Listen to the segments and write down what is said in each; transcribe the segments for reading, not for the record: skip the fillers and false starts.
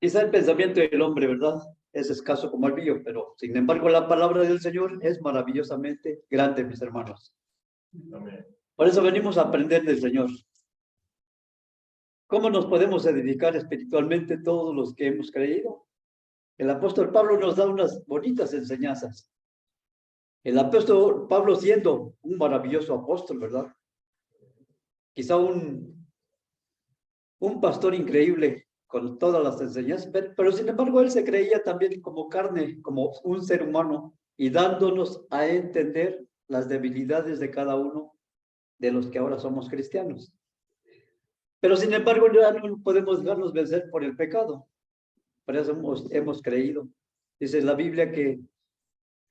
Quizá el pensamiento del hombre, ¿verdad? Es escaso como el mío, pero sin embargo la palabra del Señor es maravillosamente grande, mis hermanos. Amén. Por eso venimos a aprender del Señor. ¿Cómo nos podemos edificar espiritualmente todos los que hemos creído? El apóstol Pablo nos da unas bonitas enseñanzas. El apóstol Pablo siendo un maravilloso apóstol, ¿verdad? Quizá un pastor increíble con todas las enseñanzas, pero sin embargo él se creía también como carne, como un ser humano, y dándonos a entender las debilidades de cada uno de los que ahora somos cristianos. Pero sin embargo ya no podemos dejarnos vencer por el pecado. Por eso hemos creído. Dice la Biblia que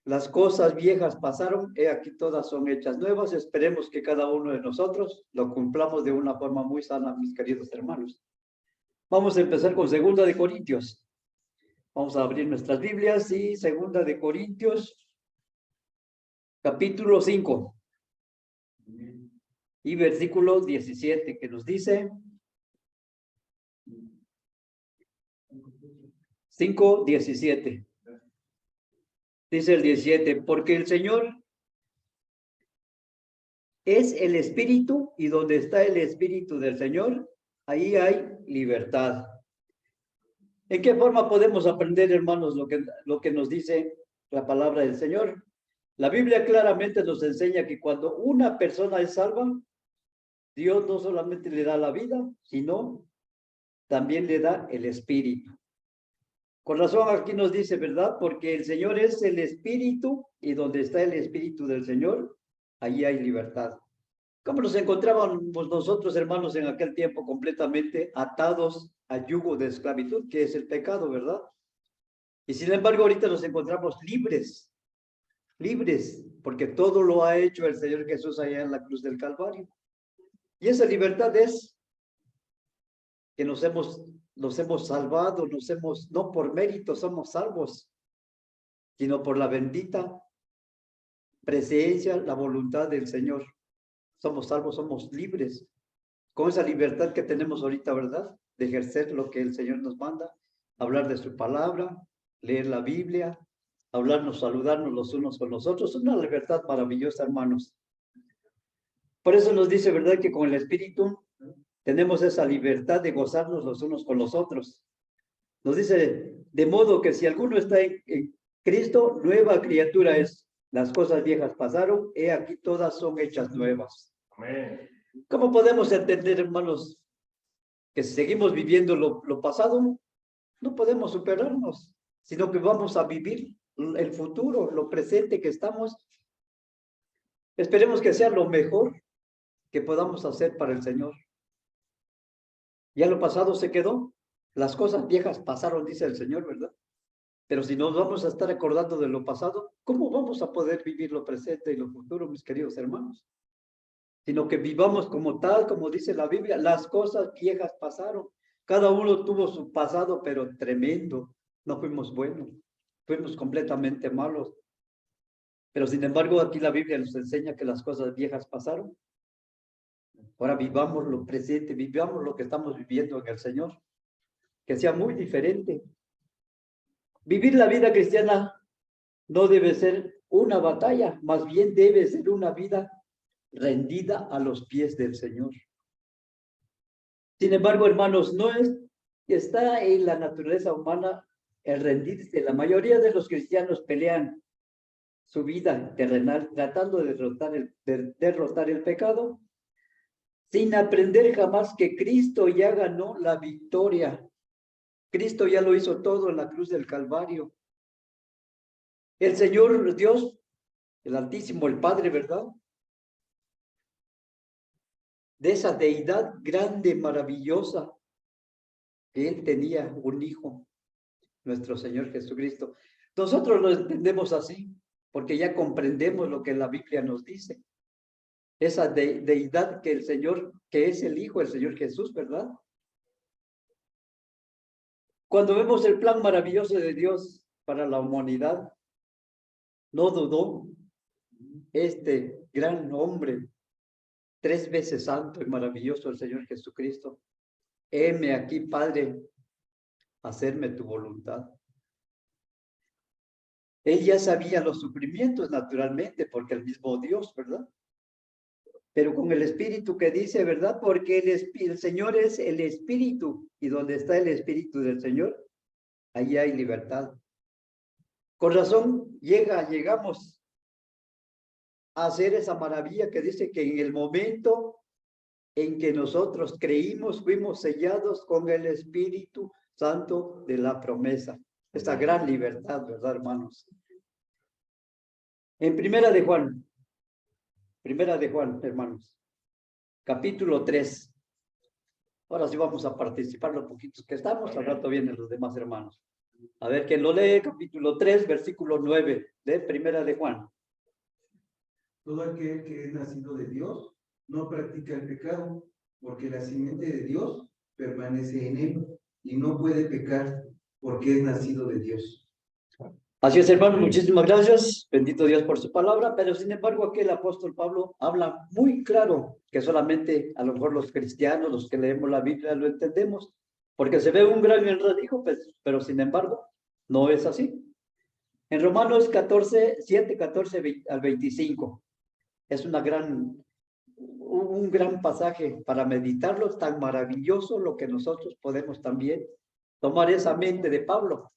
las cosas viejas pasaron, he aquí todas son hechas nuevas. Esperemos que cada uno de nosotros lo cumplamos de una forma muy sana, mis queridos hermanos. Vamos a empezar con Segunda de Corintios. Vamos a abrir nuestras Biblias y Segunda de Corintios, capítulo 5 y versículo 17, que nos dice 5:17. Dice el 17, porque el Señor es el Espíritu y donde está el Espíritu del Señor, ahí hay libertad. ¿En qué forma podemos aprender, hermanos, lo que nos dice la palabra del Señor? La Biblia claramente nos enseña que cuando una persona es salva, Dios no solamente le da la vida, sino también le da el Espíritu. Con razón aquí nos dice, ¿verdad? Porque el Señor es el Espíritu y donde está el Espíritu del Señor, allí hay libertad. ¿Cómo nos encontrábamos nosotros, hermanos, en aquel tiempo completamente atados a yugo de esclavitud, que es el pecado, ¿verdad? Y sin embargo, ahorita nos encontramos libres, libres, porque todo lo ha hecho el Señor Jesús allá en la cruz del Calvario. Y esa libertad es que nos hemos salvado, no por mérito somos salvos, sino por la bendita presencia, la voluntad del Señor. Somos salvos, somos libres. Con esa libertad que tenemos ahorita, ¿verdad? De ejercer lo que el Señor nos manda, hablar de su palabra, leer la Biblia, hablarnos, saludarnos los unos con los otros. Una libertad maravillosa, hermanos. Por eso nos dice, ¿verdad? Que con el Espíritu tenemos esa libertad de gozarnos los unos con los otros. Nos dice, de modo que si alguno está en Cristo, nueva criatura es. Las cosas viejas pasaron, he aquí todas son hechas nuevas. Amén. ¿Cómo podemos entender, hermanos, que si seguimos viviendo lo pasado, no podemos superarnos, sino que vamos a vivir el futuro, lo presente que estamos? Esperemos que sea lo mejor que podamos hacer para el Señor. Ya lo pasado se quedó, las cosas viejas pasaron, dice el Señor, ¿verdad? Pero si nos vamos a estar acordando de lo pasado, ¿cómo vamos a poder vivir lo presente y lo futuro, mis queridos hermanos? Sino que vivamos como tal, como dice la Biblia, las cosas viejas pasaron. Cada uno tuvo su pasado, pero tremendo. No fuimos buenos, fuimos completamente malos. Pero sin embargo, aquí la Biblia nos enseña que las cosas viejas pasaron. Ahora vivamos lo presente, vivamos lo que estamos viviendo en el Señor, que sea muy diferente. Vivir la vida cristiana no debe ser una batalla, más bien debe ser una vida rendida a los pies del Señor. Sin embargo, hermanos, no está en la naturaleza humana el rendirse. La mayoría de los cristianos pelean su vida terrenal tratando de derrotar el pecado, sin aprender jamás que Cristo ya ganó la victoria. Cristo ya lo hizo todo en la cruz del Calvario. El Señor Dios, el Altísimo, el Padre, ¿verdad? De esa deidad grande, maravillosa, que Él tenía un hijo, nuestro Señor Jesucristo. Nosotros lo entendemos así, porque ya comprendemos lo que la Biblia nos dice. Esa deidad que el Señor, que es el Hijo, el Señor Jesús, ¿verdad? Cuando vemos el plan maravilloso de Dios para la humanidad, no dudó este gran hombre, 3 veces santo y maravilloso, el Señor Jesucristo. Heme aquí, Padre, hacerme tu voluntad. Él ya sabía los sufrimientos naturalmente, porque el mismo Dios, ¿verdad? Pero con el Espíritu que dice, ¿verdad? Porque el Señor es el Espíritu, y donde está el Espíritu del Señor, allí hay libertad. Con razón llegamos a hacer esa maravilla que dice que en el momento en que nosotros creímos, fuimos sellados con el Espíritu Santo de la promesa. Esta gran libertad, ¿verdad, hermanos? En Primera de Juan, hermanos, capítulo 3. Ahora sí vamos a participar los poquitos que estamos, al rato vienen los demás hermanos. A ver, ¿quién lo lee? Capítulo 3, versículo 9 de Primera de Juan. Todo aquel que es nacido de Dios no practica el pecado, porque la simiente de Dios permanece en él y no puede pecar porque es nacido de Dios. Así es, hermano, muchísimas gracias. Bendito Dios por su palabra, pero sin embargo aquí el apóstol Pablo habla muy claro que solamente a lo mejor los cristianos, los que leemos la Biblia, lo entendemos, porque se ve un gran enredijo, pues, pero sin embargo no es así. En Romanos 14, 7, 14 al 25, es un gran pasaje para meditarlo, tan maravilloso lo que nosotros podemos también tomar esa mente de Pablo.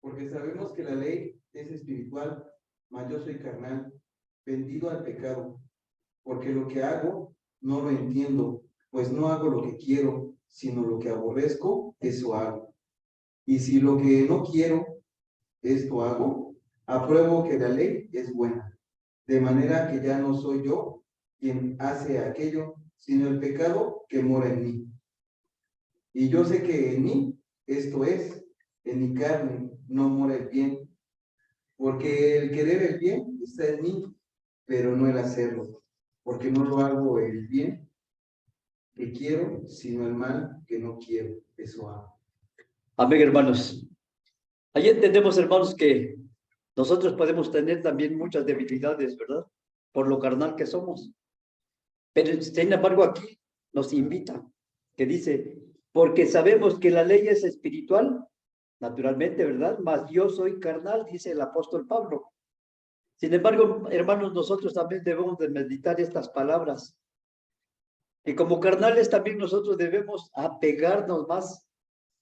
Porque sabemos que la ley es espiritual, mas yo soy carnal, vendido al pecado, porque lo que hago no lo entiendo, pues no hago lo que quiero, sino lo que aborrezco, eso hago. Y si lo que no quiero, esto hago, apruebo que la ley es buena, de manera que ya no soy yo quien hace aquello, sino el pecado que mora en mí. Y yo sé que en mí, esto es, en mi carne, no mora el bien, porque el querer el bien está en mí, pero no el hacerlo, porque no lo hago el bien que quiero, sino el mal que no quiero, eso hago. Amén, hermanos. Ahí entendemos, hermanos, que nosotros podemos tener también muchas debilidades, ¿verdad? Por lo carnal que somos. Pero sin embargo aquí nos invita, que dice, porque sabemos que la ley es espiritual, naturalmente, ¿verdad? Mas yo soy carnal, dice el apóstol Pablo. Sin embargo, hermanos, nosotros también debemos de meditar estas palabras. Y como carnales también nosotros debemos apegarnos más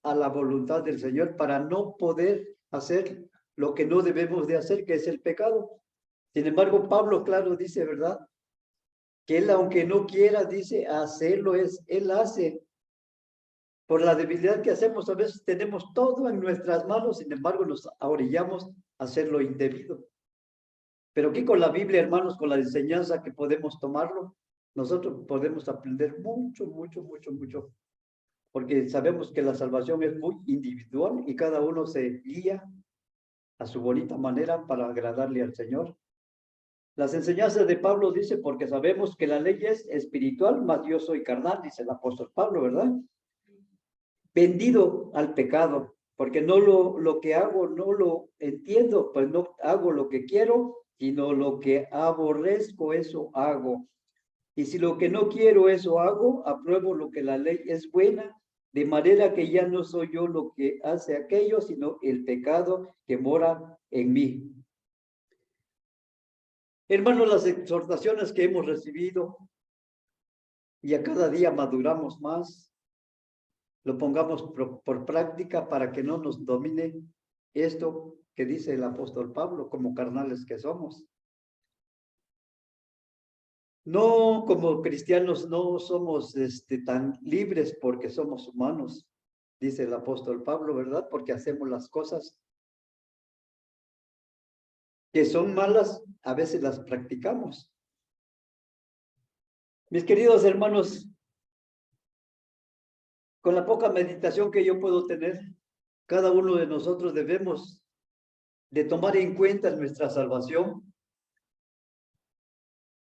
a la voluntad del Señor para no poder hacer lo que no debemos de hacer, que es el pecado. Sin embargo, Pablo, claro, dice, ¿verdad? Que él, aunque no quiera, dice, hacerlo él hace. Por la debilidad que hacemos, a veces tenemos todo en nuestras manos, sin embargo, nos ahorillamos a hacer lo indebido. Pero aquí con la Biblia, hermanos, con la enseñanza que podemos tomarlo, nosotros podemos aprender mucho, mucho, mucho, mucho. Porque sabemos que la salvación es muy individual y cada uno se guía a su bonita manera para agradarle al Señor. Las enseñanzas de Pablo dice, porque sabemos que la ley es espiritual, mas yo soy carnal, dice el apóstol Pablo, ¿verdad? Vendido al pecado, porque no lo que hago no lo entiendo, pues no hago lo que quiero, sino lo que aborrezco, eso hago. Y si lo que no quiero, eso hago, apruebo lo que la ley es buena, de manera que ya no soy yo lo que hace aquello, sino el pecado que mora en mí. Hermanos, las exhortaciones que hemos recibido y a cada día maduramos más, lo pongamos por práctica para que no nos domine esto que dice el apóstol Pablo, como carnales que somos. No, como cristianos no somos tan libres porque somos humanos, dice el apóstol Pablo, ¿verdad? Porque hacemos las cosas que son malas, a veces las practicamos. Mis queridos hermanos, con la poca meditación que yo puedo tener, cada uno de nosotros debemos de tomar en cuenta nuestra salvación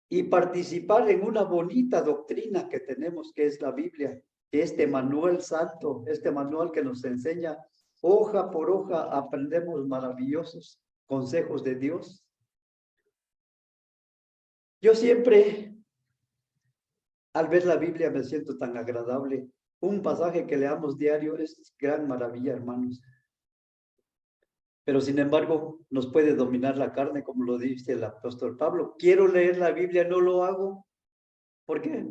y participar en una bonita doctrina que tenemos, que es la Biblia, este manual santo, este manual que nos enseña hoja por hoja, aprendemos maravillosos consejos de Dios. Yo siempre, al ver la Biblia, me siento tan agradable un pasaje que leamos diario es gran maravilla, hermanos. Pero sin embargo, nos puede dominar la carne, como lo dice el apóstol Pablo. Quiero leer la Biblia, no lo hago. ¿Por qué?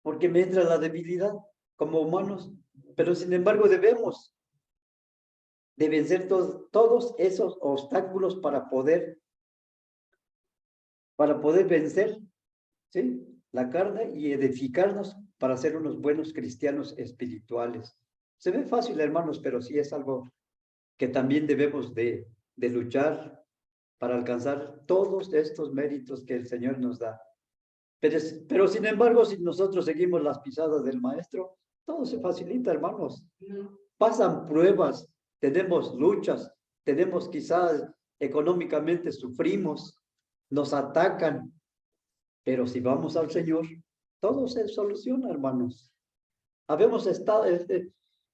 Porque me entra la debilidad como humanos. Pero sin embargo, debemos de vencer todos esos obstáculos para poder vencer, ¿sí?, la carne y edificarnos para ser unos buenos cristianos espirituales. Se ve fácil, hermanos, pero sí es algo que también debemos de luchar para alcanzar todos estos méritos que el Señor nos da. Pero sin embargo, si nosotros seguimos las pisadas del Maestro, todo se facilita, hermanos. Pasan pruebas, tenemos luchas, tenemos quizás económicamente sufrimos, nos atacan, pero si vamos al Señor, todo se soluciona, hermanos. Habemos estado,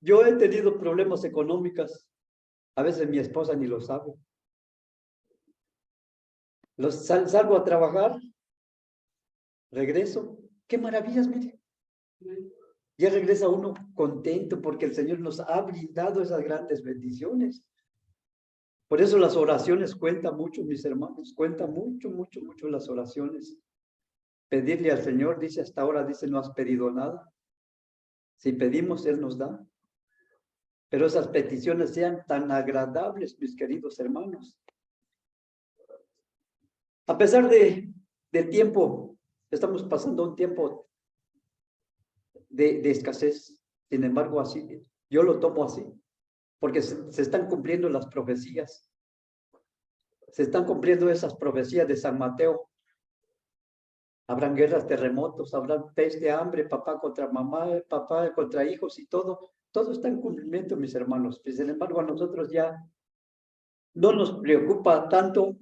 yo he tenido problemas económicos, a veces mi esposa ni lo sabe. Salgo a trabajar, regreso, qué maravillas, mire. Ya regresa uno contento porque el Señor nos ha brindado esas grandes bendiciones. Por eso las oraciones cuentan mucho, mis hermanos, cuentan mucho, mucho, mucho las oraciones. Pedirle al Señor, dice hasta ahora, dice, no has pedido nada. Si pedimos, Él nos da. Pero esas peticiones sean tan agradables, mis queridos hermanos. A pesar del tiempo, estamos pasando un tiempo de escasez. Sin embargo, así, yo lo tomo así, porque se están cumpliendo las profecías. Se están cumpliendo esas profecías de San Mateo. Habrán guerras, terremotos, habrán peste, hambre, papá contra mamá, papá contra hijos y todo. Todo está en cumplimiento, mis hermanos. Sin embargo, a nosotros ya no nos preocupa tanto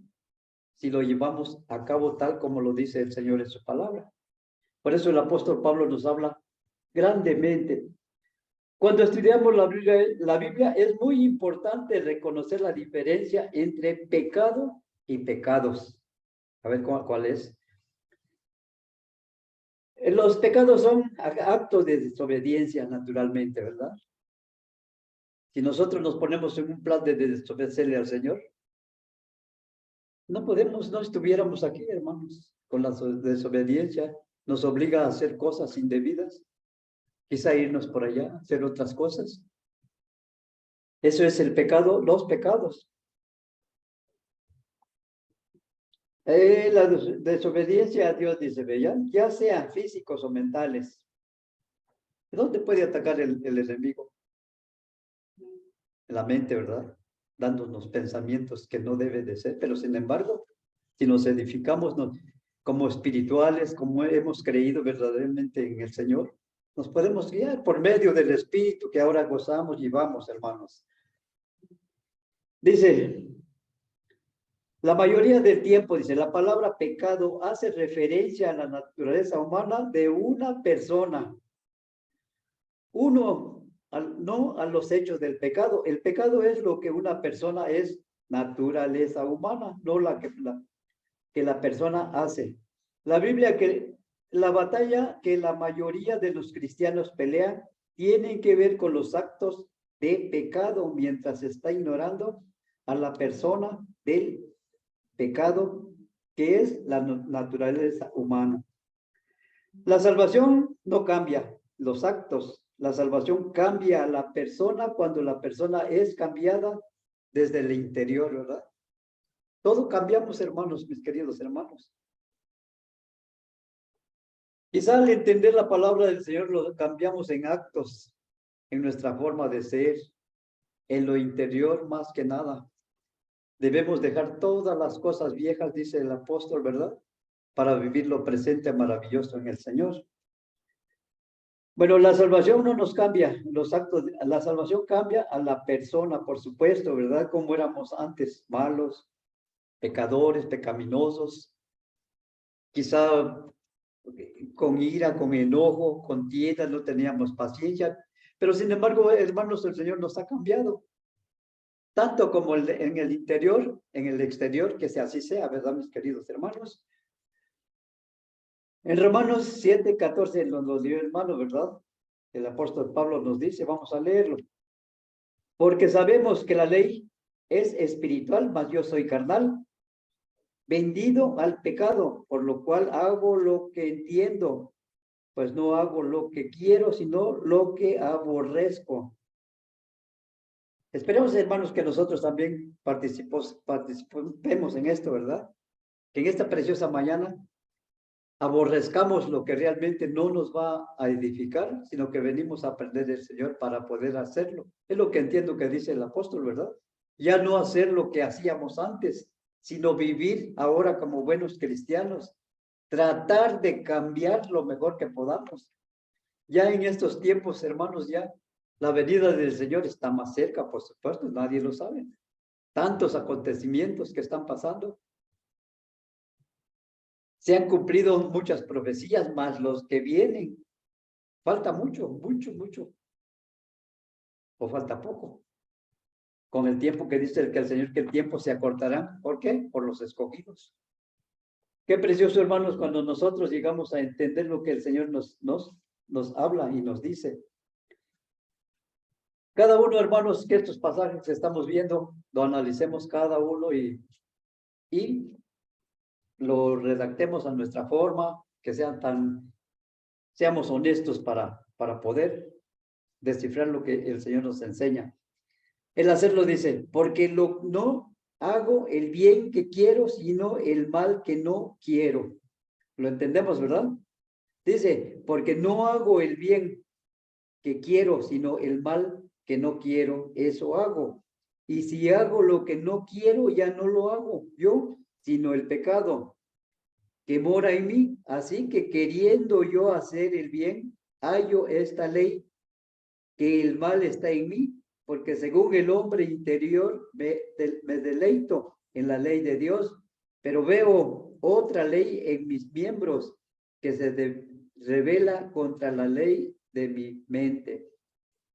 si lo llevamos a cabo tal como lo dice el Señor en su palabra. Por eso el apóstol Pablo nos habla grandemente. Cuando estudiamos la Biblia es muy importante reconocer la diferencia entre pecado y pecados. A ver cuál es. Los pecados son actos de desobediencia naturalmente, ¿verdad? Si nosotros nos ponemos en un plan de desobedecerle al Señor, no podemos, no estuviéramos aquí, hermanos, con la desobediencia. Nos obliga a hacer cosas indebidas, quizá irnos por allá, hacer otras cosas. Eso es el pecado, los pecados. La desobediencia a Dios, dice, vean, ya sean físicos o mentales. ¿Dónde puede atacar el enemigo? En la mente, ¿verdad? Dándonos pensamientos que no deben de ser, pero sin embargo, si nos edificamos como espirituales, como hemos creído verdaderamente en el Señor, nos podemos guiar por medio del Espíritu que ahora gozamos y vamos, hermanos. Dice, la mayoría del tiempo, dice, la palabra pecado hace referencia a la naturaleza humana de una persona. No a los hechos del pecado. El pecado es lo que una persona es, naturaleza humana, no que la persona hace. La Biblia la batalla que la mayoría de los cristianos pelean tiene que ver con los actos de pecado mientras está ignorando a la persona del pecado que es la naturaleza humana. La salvación no cambia los actos. La salvación cambia a la persona cuando la persona es cambiada desde el interior, ¿verdad? Todo cambiamos, hermanos, mis queridos hermanos. Quizá al entender la palabra del Señor lo cambiamos en actos, en nuestra forma de ser, en lo interior más que nada. Debemos dejar todas las cosas viejas, dice el apóstol, ¿verdad? Para vivir lo presente maravilloso en el Señor. Bueno, la salvación no nos cambia los actos, la salvación cambia a la persona, por supuesto, ¿verdad? Como éramos antes, malos, pecadores, pecaminosos, quizá con ira, con enojo, con tiendas, no teníamos paciencia, pero sin embargo, hermanos, el Señor nos ha cambiado, tanto como en el interior, en el exterior, que sea así sea, ¿verdad, mis queridos hermanos? En Romanos 7:14 nos dio hermano, ¿verdad? El apóstol Pablo nos dice, vamos a leerlo. Porque sabemos que la ley es espiritual, mas yo soy carnal, vendido al pecado, por lo cual hago lo que entiendo, pues no hago lo que quiero, sino lo que aborrezco. Esperemos, hermanos, que nosotros también participemos en esto, ¿verdad? Que en esta preciosa mañana aborrezcamos lo que realmente no nos va a edificar, sino que venimos a aprender del Señor para poder hacerlo. Es lo que entiendo que dice el apóstol, ¿verdad? Ya no hacer lo que hacíamos antes, sino vivir ahora como buenos cristianos, tratar de cambiar lo mejor que podamos. Ya en estos tiempos, hermanos, ya la venida del Señor está más cerca, por supuesto, nadie lo sabe. Tantos acontecimientos que están pasando. Se han cumplido muchas profecías, más los que vienen. Falta mucho, mucho, mucho. O falta poco. Con el tiempo que dice que el Señor, que el tiempo se acortará. ¿Por qué? Por los escogidos. Qué precioso, hermanos, cuando nosotros llegamos a entender lo que el Señor nos habla y nos dice. Cada uno, hermanos, que estos pasajes que estamos viendo, lo analicemos cada uno y lo redactemos a nuestra forma, que seamos honestos para poder descifrar lo que el Señor nos enseña. El hacerlo dice, porque no hago el bien que quiero, sino el mal que no quiero. ¿Lo entendemos, verdad? Dice, porque no hago el bien que quiero, sino el mal que no quiero, eso hago. Y si hago lo que no quiero, ya no lo hago yo, sino el pecado que mora en mí. Así que queriendo yo hacer el bien, hallo esta ley, que el mal está en mí, porque según el hombre interior me deleito en la ley de Dios, pero veo otra ley en mis miembros que se revela contra la ley de mi mente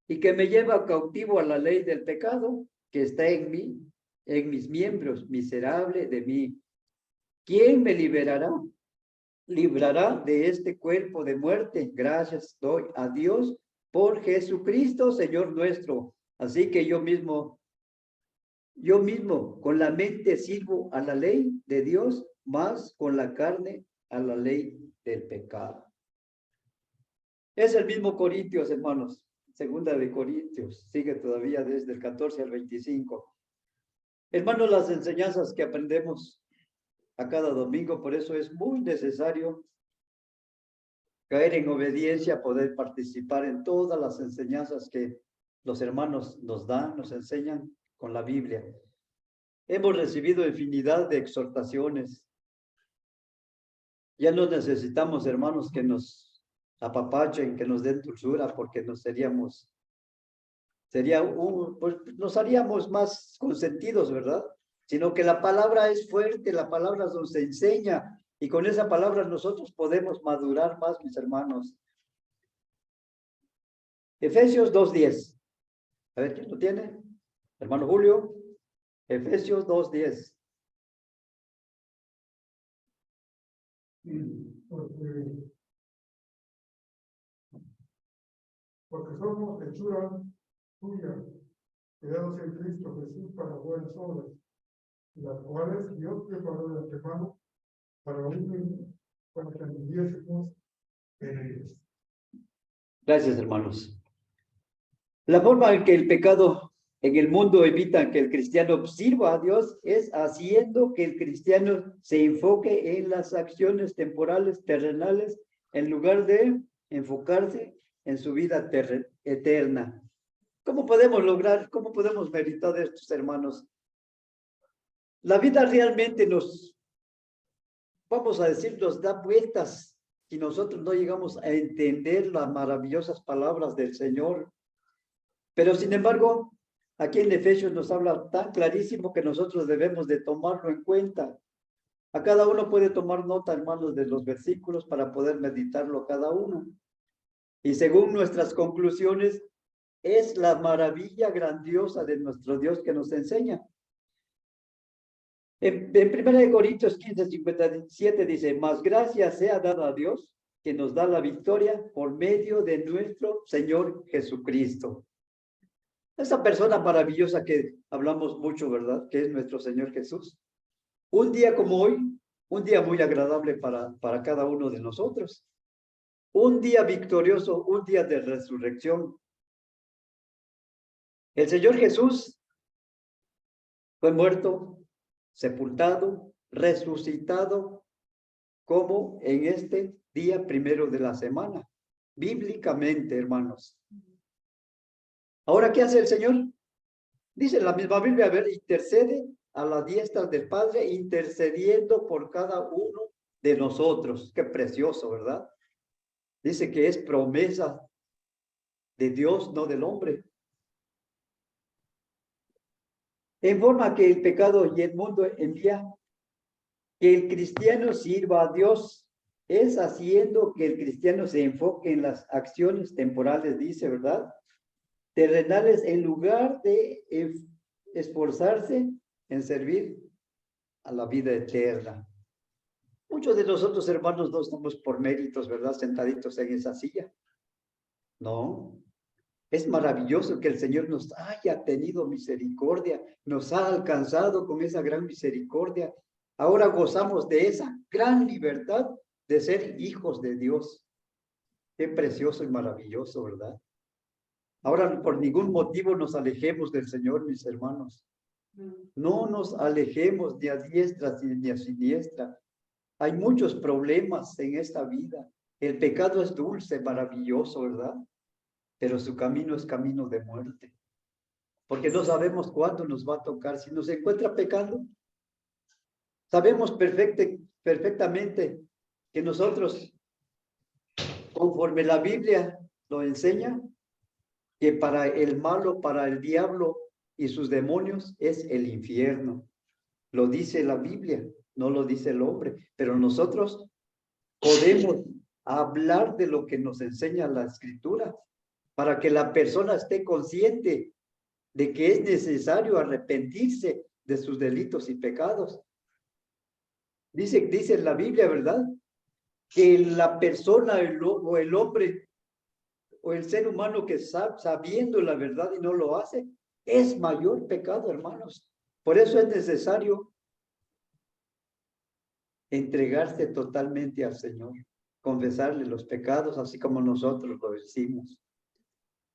y que me lleva cautivo a la ley del pecado que está en mí, en mis miembros, miserable de mí. ¿Quién me librará de este cuerpo de muerte? Gracias doy a Dios por Jesucristo, Señor nuestro. Así que yo mismo, con la mente sirvo a la ley de Dios, más con la carne a la ley del pecado. Es el mismo Corintios, hermanos. Segunda de Corintios, sigue todavía desde el 14 al 25. Hermanos, las enseñanzas que aprendemos a cada domingo, por eso es muy necesario caer en obediencia, poder participar en todas las enseñanzas que los hermanos nos dan, nos enseñan con la Biblia. Hemos recibido infinidad de exhortaciones. Ya no necesitamos, hermanos, que nos apapachen, que nos den dulzura, porque nos pues nos haríamos más consentidos, ¿verdad? Sino que la palabra es fuerte, la palabra nos enseña, y con esa palabra nosotros podemos madurar más, mis hermanos. Efesios 2:10. A ver, ¿quién lo tiene? Hermano Julio. Efesios 2:10. Porque somos hechura tuya, creados en Cristo Jesús para buenas obras, las cuales Dios preparó de antemano para que anduviésemos en ellas. Gracias, hermanos. La forma en que el pecado en el mundo evita que el cristiano sirva a Dios es haciendo que el cristiano se enfoque en las acciones temporales, terrenales, en lugar de enfocarse en su vida eterna. ¿Cómo podemos meditar de estos, hermanos? La vida realmente vamos a decir, nos da vueltas si nosotros no llegamos a entender las maravillosas palabras del Señor. Pero sin embargo, aquí en Efesios nos habla tan clarísimo que nosotros debemos de tomarlo en cuenta. A cada uno puede tomar nota, hermanos, de los versículos para poder meditarlo cada uno. Y según nuestras conclusiones, es la maravilla grandiosa de nuestro Dios que nos enseña. En 1 Corintios 15:57 dice, mas gracias sea dada a Dios que nos da la victoria por medio de nuestro Señor Jesucristo. Esa persona maravillosa que hablamos mucho, ¿verdad? Que es nuestro Señor Jesús. Un día como hoy, un día muy agradable para cada uno de nosotros. Un día victorioso, un día de resurrección. El Señor Jesús fue muerto, sepultado, resucitado, como en este día primero de la semana, bíblicamente, hermanos. Ahora, ¿qué hace el Señor? Dice la misma Biblia, a ver, intercede a la diestra del Padre, intercediendo por cada uno de nosotros. Qué precioso, ¿verdad? Dice que es promesa de Dios, no del hombre. En forma que el pecado y el mundo envía que el cristiano sirva a Dios, es haciendo que el cristiano se enfoque en las acciones temporales, dice, ¿verdad? Terrenales, en lugar de esforzarse en servir a la vida eterna. Muchos de nosotros, hermanos, no estamos por méritos, ¿verdad? Sentaditos en esa silla. No. Es maravilloso que el Señor nos haya tenido misericordia, nos ha alcanzado con esa gran misericordia. Ahora gozamos de esa gran libertad de ser hijos de Dios. Qué precioso y maravilloso, ¿verdad? Ahora por ningún motivo nos alejemos del Señor, mis hermanos. No nos alejemos ni a diestra ni a siniestra. Hay muchos problemas en esta vida. El pecado es dulce, maravilloso, ¿verdad? Pero su camino es camino de muerte. Porque no sabemos cuándo nos va a tocar. Si nos encuentra pecando, sabemos perfectamente que nosotros, conforme la Biblia lo enseña, que para el malo, para el diablo y sus demonios es el infierno. Lo dice la Biblia, no lo dice el hombre, pero nosotros podemos hablar de lo que nos enseña la Escritura para que la persona esté consciente de que es necesario arrepentirse de sus delitos y pecados. Dice la Biblia, ¿verdad? Que la persona o el hombre o el ser humano que sabiendo la verdad y no lo hace, es mayor pecado, hermanos. Por eso es necesario entregarse totalmente al Señor, confesarle los pecados, así como nosotros lo decimos.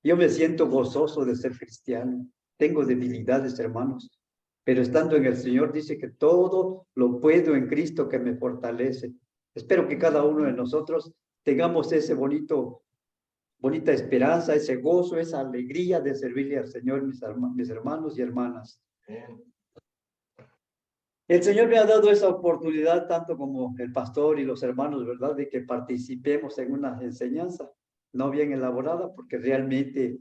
Yo me siento gozoso de ser cristiano. Tengo debilidades, hermanos, pero estando en el Señor dice que todo lo puedo en Cristo que me fortalece. Espero que cada uno de nosotros tengamos ese bonita esperanza, ese gozo, esa alegría de servirle al Señor, mis hermanos y hermanas. El Señor me ha dado esa oportunidad, tanto como el pastor y los hermanos, ¿verdad?, de que participemos en una enseñanza no bien elaborada, porque realmente,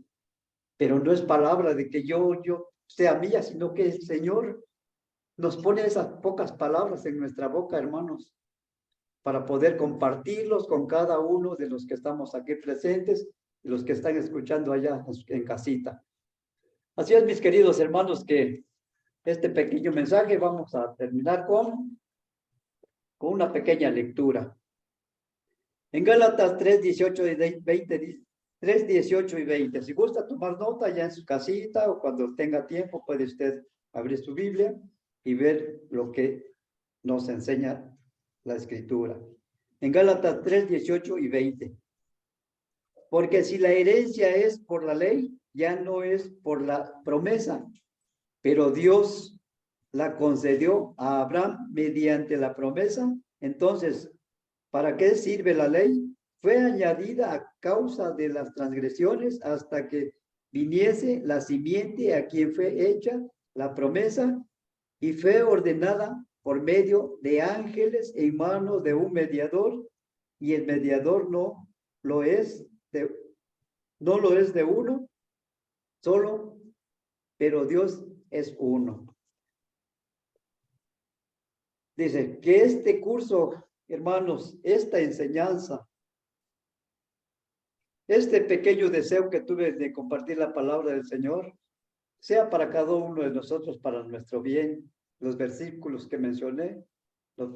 pero no es palabra de que yo sea mía, sino que el Señor nos pone esas pocas palabras en nuestra boca, hermanos, para poder compartirlos con cada uno de los que estamos aquí presentes y los que están escuchando allá en casita. Así es, mis queridos hermanos, que este pequeño mensaje vamos a terminar con una pequeña lectura. En Gálatas 3, 18 y 20, 3, 18 y 20. Si gusta tomar nota ya en su casita o cuando tenga tiempo puede usted abrir su Biblia y ver lo que nos enseña la Escritura. En Gálatas 3, 18 y 20. Porque si la herencia es por la ley, ya no es por la promesa, pero Dios la concedió a Abraham mediante la promesa. Entonces, ¿para qué sirve la ley? Fue añadida a causa de las transgresiones hasta que viniese la simiente a quien fue hecha la promesa y fue ordenada por medio de ángeles en manos de un mediador, y el mediador no lo es de uno solo, pero Dios es uno. Dice que este curso, hermanos, esta enseñanza, este pequeño deseo que tuve de compartir la palabra del Señor, sea para cada uno de nosotros, para nuestro bien, los versículos que mencioné, lo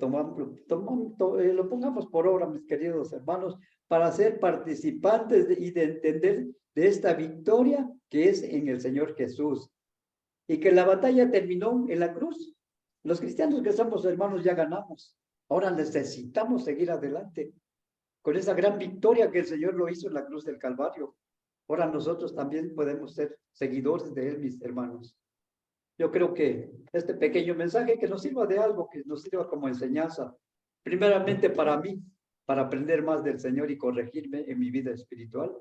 pongamos por obra, mis queridos hermanos, para ser participantes y de entender de esta victoria que es en el Señor Jesús. Y que la batalla terminó en la cruz. Los cristianos que somos hermanos ya ganamos. Ahora necesitamos seguir adelante con esa gran victoria que el Señor lo hizo en la cruz del Calvario. Ahora nosotros también podemos ser seguidores de Él, mis hermanos. Yo creo que este pequeño mensaje que nos sirva de algo, que nos sirva como enseñanza, primeramente para mí, para aprender más del Señor y corregirme en mi vida espiritual.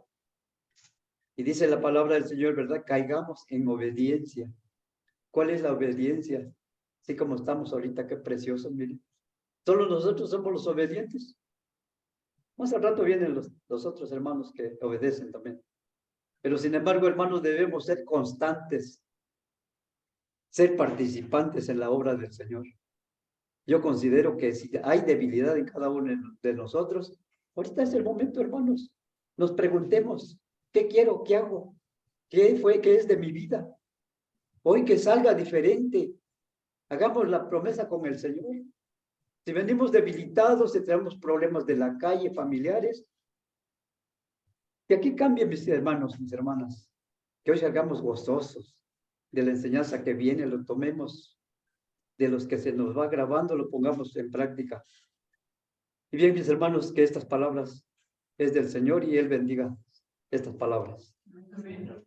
Y dice la palabra del Señor, ¿verdad? Caigamos en obediencia. ¿Cuál es la obediencia? Así como estamos ahorita, qué precioso, miren. Solo nosotros somos los obedientes. Más al rato vienen los otros hermanos que obedecen también. Pero sin embargo, hermanos, debemos ser constantes, ser participantes en la obra del Señor. Yo considero que si hay debilidad en cada uno de nosotros, ahorita es el momento, hermanos. Nos preguntemos, ¿qué quiero? ¿Qué hago? ¿Qué es de mi vida? Hoy que salga diferente. Hagamos la promesa con el Señor. Si venimos debilitados, si tenemos problemas de la calle, familiares, que aquí cambien, mis hermanos, mis hermanas. Que hoy salgamos gozosos de la enseñanza que viene, lo tomemos. De los que se nos va grabando, lo pongamos en práctica. Y bien, mis hermanos, que estas palabras es del Señor y Él bendiga estas palabras. Amén.